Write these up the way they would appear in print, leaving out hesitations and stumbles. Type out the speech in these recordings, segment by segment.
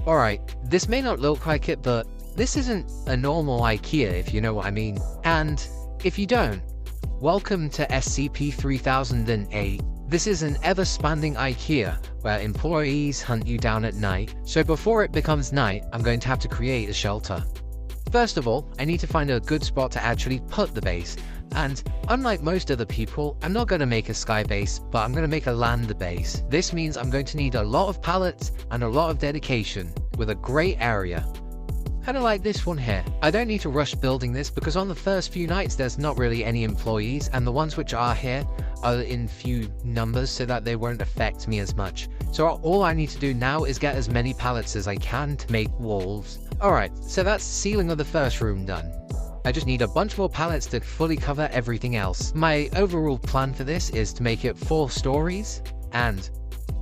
Alright, this may not look like it, but this isn't a normal IKEA, if you know what I mean. And if you don't, welcome to scp-3008. This is an ever-expanding IKEA where employees hunt you down at night. So before it becomes night, I'm going to have to create a shelter. First of all, I need to find a good spot to actually put the base. And unlike most other people, I'm not going to make a sky base, but I'm going to make a land base. This means I'm going to need a lot of pallets and a lot of dedication with a great area. Kind of like this one here. I don't need to rush building this because on the first few nights there's not really any employees, and the ones which are here are in few numbers so that they won't affect me as much. So all I need to do now is get as many pallets as I can to make walls. Alright, so that's the ceiling of the first room done. I just need a bunch more pallets to fully cover everything else. My overall plan for this is to make it 4 stories, and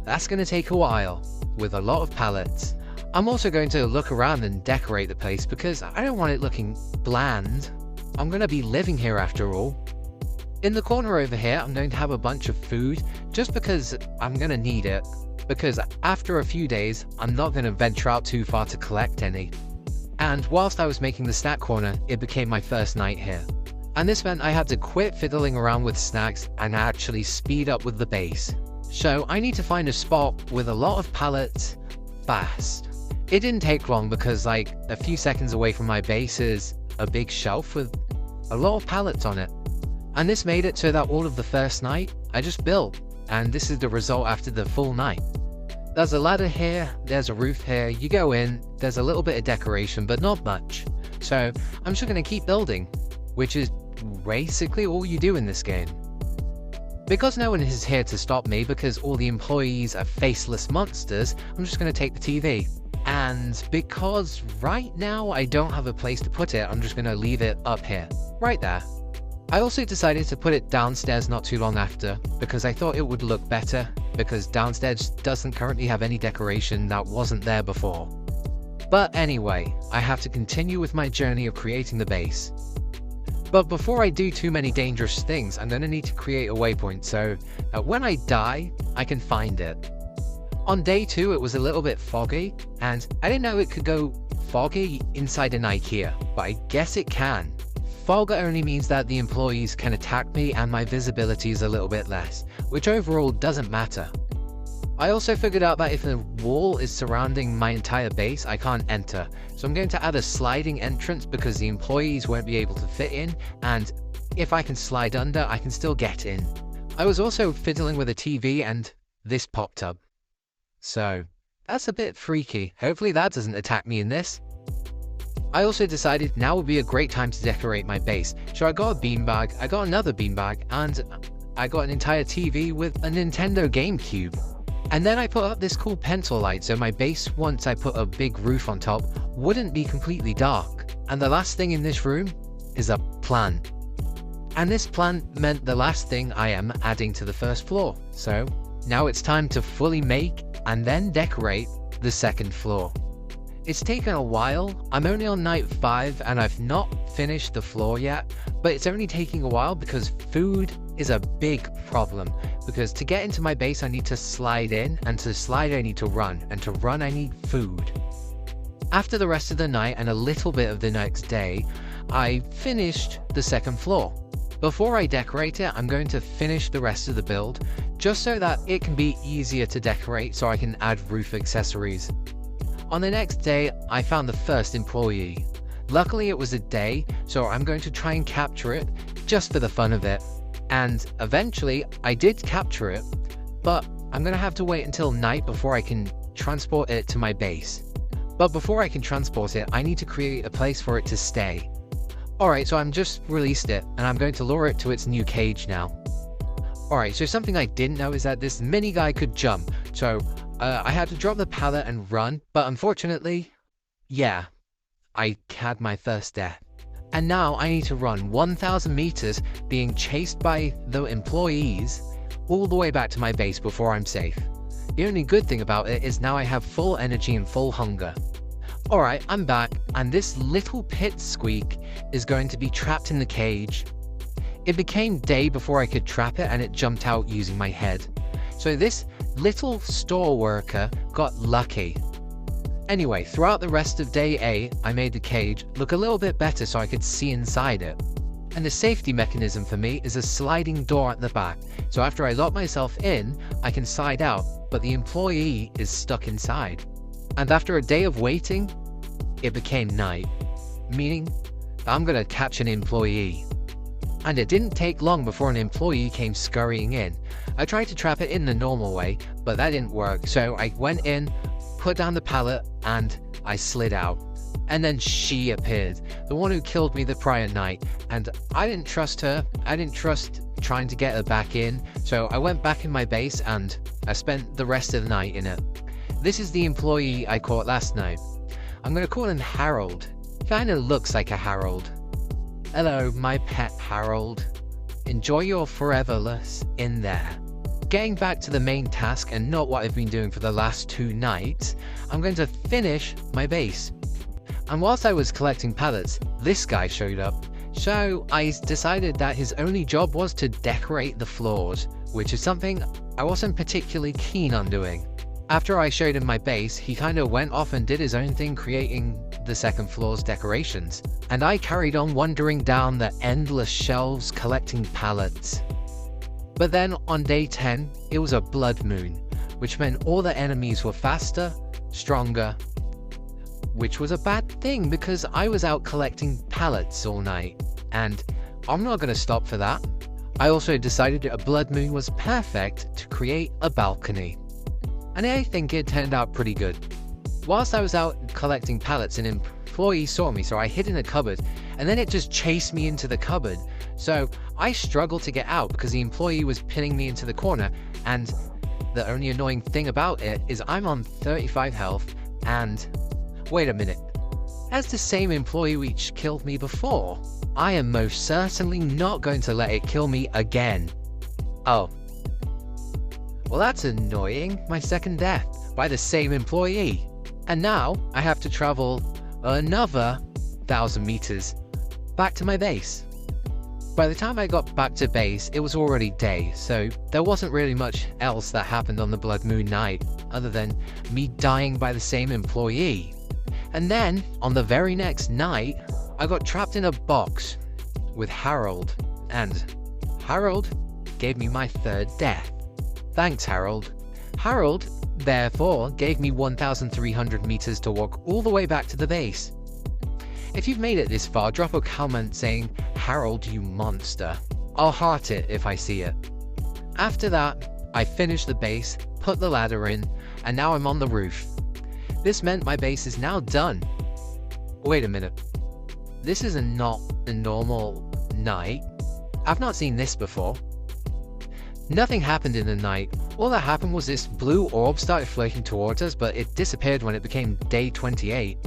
that's going to take a while with a lot of pallets. I'm also going to look around and decorate the place because I don't want it looking bland. I'm going to be living here after all. In the corner over here, I'm going to have a bunch of food just because I'm going to need it. Because after a few days, I'm not going to venture out too far to collect any. And whilst I was making the snack corner, it became my first night here. And this meant I had to quit fiddling around with snacks and actually speed up with the base. So I need to find a spot with a lot of pallets fast. It didn't take long because like a few seconds away from my base is a big shelf with a lot of pallets on it. And this made it so that all of the first night I just built, and this is the result after the full night. There's a ladder here, there's a roof here, you go in, there's a little bit of decoration but not much. So I'm just going to keep building, which is basically all you do in this game. Because no one is here to stop me because all the employees are faceless monsters, I'm just going to take the TV. And because right now I don't have a place to put it, I'm just going to leave it up here, right there. I also decided to put it downstairs not too long after, because I thought it would look better, because downstairs doesn't currently have any decoration that wasn't there before. But anyway, I have to continue with my journey of creating the base. But before I do too many dangerous things, I'm going to need to create a waypoint so that when I die, I can find it. On day 2, it was a little bit foggy, and I didn't know it could go foggy inside an IKEA, but I guess it can. Fog only means that the employees can attack me and my visibility is a little bit less, which overall doesn't matter. I also figured out that if a wall is surrounding my entire base, I can't enter, so I'm going to add a sliding entrance because the employees won't be able to fit in, and if I can slide under, I can still get in. I was also fiddling with a TV and this popped up. So, that's a bit freaky. Hopefully that doesn't attack me in this. I also decided now would be a great time to decorate my base. So I got a beanbag, I got another beanbag, and I got an entire TV with a Nintendo GameCube. And then I put up this cool pencil light so my base, once I put a big roof on top, wouldn't be completely dark. And the last thing in this room is a plant. And this plant meant the last thing I am adding to the first floor. So now it's time to fully make and then decorate the second floor. It's taken a while. I'm only on night 5 and I've not finished the floor yet, but it's only taking a while because food is a big problem. Because to get into my base I need to slide in, and to slide I need to run, and to run I need food. After the rest of the night and a little bit of the next day, I finished the second floor. Before I decorate it, I'm going to finish the rest of the build, just so that it can be easier to decorate so I can add roof accessories. On the next day, I found the first employee. Luckily it was a day, so I'm going to try and capture it, just for the fun of it. And eventually, I did capture it, but I'm going to have to wait until night before I can transport it to my base. But before I can transport it, I need to create a place for it to stay. Alright, so I'm just released it, and I'm going to lure it to its new cage now. Alright, so something I didn't know is that this mini guy could jump, so I had to drop the pallet and run, but unfortunately, yeah, I had my first death. And now I need to run 1,000 meters being chased by the employees all the way back to my base before I'm safe. The only good thing about it is now I have full energy and full hunger. Alright, I'm back, and this little pit squeak is going to be trapped in the cage. It became day before I could trap it and it jumped out using my head. So this little store worker got lucky. Anyway, throughout the rest of day 8, I made the cage look a little bit better so I could see inside it. And the safety mechanism for me is a sliding door at the back, so after I lock myself in, I can slide out, but the employee is stuck inside. And after a day of waiting, it became night, meaning I'm gonna catch an employee. And it didn't take long before an employee came scurrying in. I tried to trap it in the normal way, but that didn't work, so I went in, put down the pallet, and I slid out. And then she appeared, the one who killed me the prior night, and I didn't trust her. I didn't trust trying to get her back in, so I went back in my base and I spent the rest of the night in it. This is the employee I caught last night. I'm gonna call him Harold. Kinda looks like a Harold. Hello, my pet Harold. Enjoy your foreverless in there. Getting back to the main task and not what I've been doing for the last 2 nights, I'm going to finish my base. And whilst I was collecting pallets, this guy showed up. So I decided that his only job was to decorate the floors, which is something I wasn't particularly keen on doing. After I showed him my base, he kinda went off and did his own thing creating the second floor's decorations. And I carried on wandering down the endless shelves collecting pallets. But then on day 10, it was a blood moon, which meant all the enemies were faster, stronger, which was a bad thing because I was out collecting pallets all night, and I'm not going to stop for that. I also decided that a blood moon was perfect to create a balcony, and I think it turned out pretty good. Whilst I was out collecting pallets, an employee saw me, so I hid in a cupboard, and then it just chased me into the cupboard. So I struggled to get out because the employee was pinning me into the corner, and the only annoying thing about it is I'm on 35 health, and wait a minute, that's the same employee which killed me before. I am most certainly not going to let it kill me again. Oh. Well, that's annoying. My second death by the same employee. And now I have to travel another 1,000 meters back to my base. By the time I got back to base, it was already day, so there wasn't really much else that happened on the Blood Moon night, other than me dying by the same employee. And then, on the very next night, I got trapped in a box with Harold, and Harold gave me my 3rd death. Thanks, Harold. Harold, therefore, gave me 1,300 meters to walk all the way back to the base. If you've made it this far, drop a comment saying, "Harold, you monster." I'll heart it if I see it. After that, I finished the base, put the ladder in, and now I'm on the roof. This meant my base is now done. Wait a minute. This is not a normal night. I've not seen this before. Nothing happened in the night. All that happened was this blue orb started floating towards us, but it disappeared when it became day 28.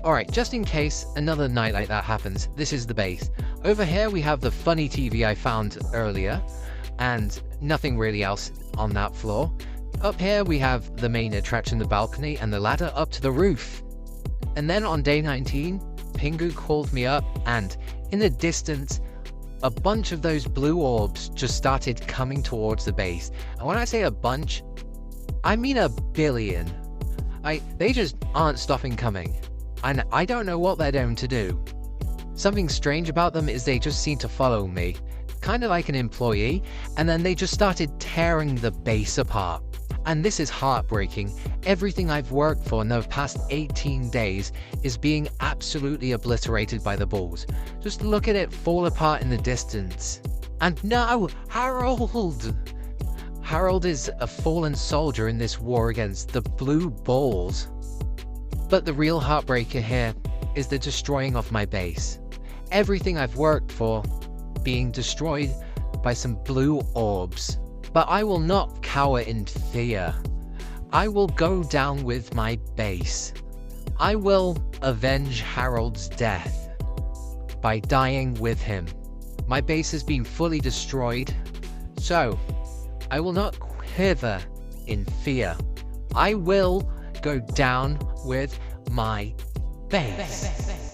Alright, just in case another night like that happens, this is the base. Over here we have the funny TV I found earlier, and nothing really else on that floor. Up here we have the main attraction, the balcony, and the ladder up to the roof. And then on day 19, Pingu called me up, and in the distance, a bunch of those blue orbs just started coming towards the base. And when I say a bunch, I mean a billion. They just aren't stopping coming. And I don't know what they're going to do. Something strange about them is they just seem to follow me, kind of like an employee, and then they just started tearing the base apart. And this is heartbreaking. Everything I've worked for in the past 18 days is being absolutely obliterated by the balls. Just look at it fall apart in the distance. And no, Harold! Harold is a fallen soldier in this war against the blue balls. But the real heartbreaker here is the destroying of my base. Everything I've worked for being destroyed by some blue orbs. But I will not cower in fear. I will go down with my base. I will avenge Harold's death by dying with him. My base has been fully destroyed, so I will not quiver in fear. I will go down with my base.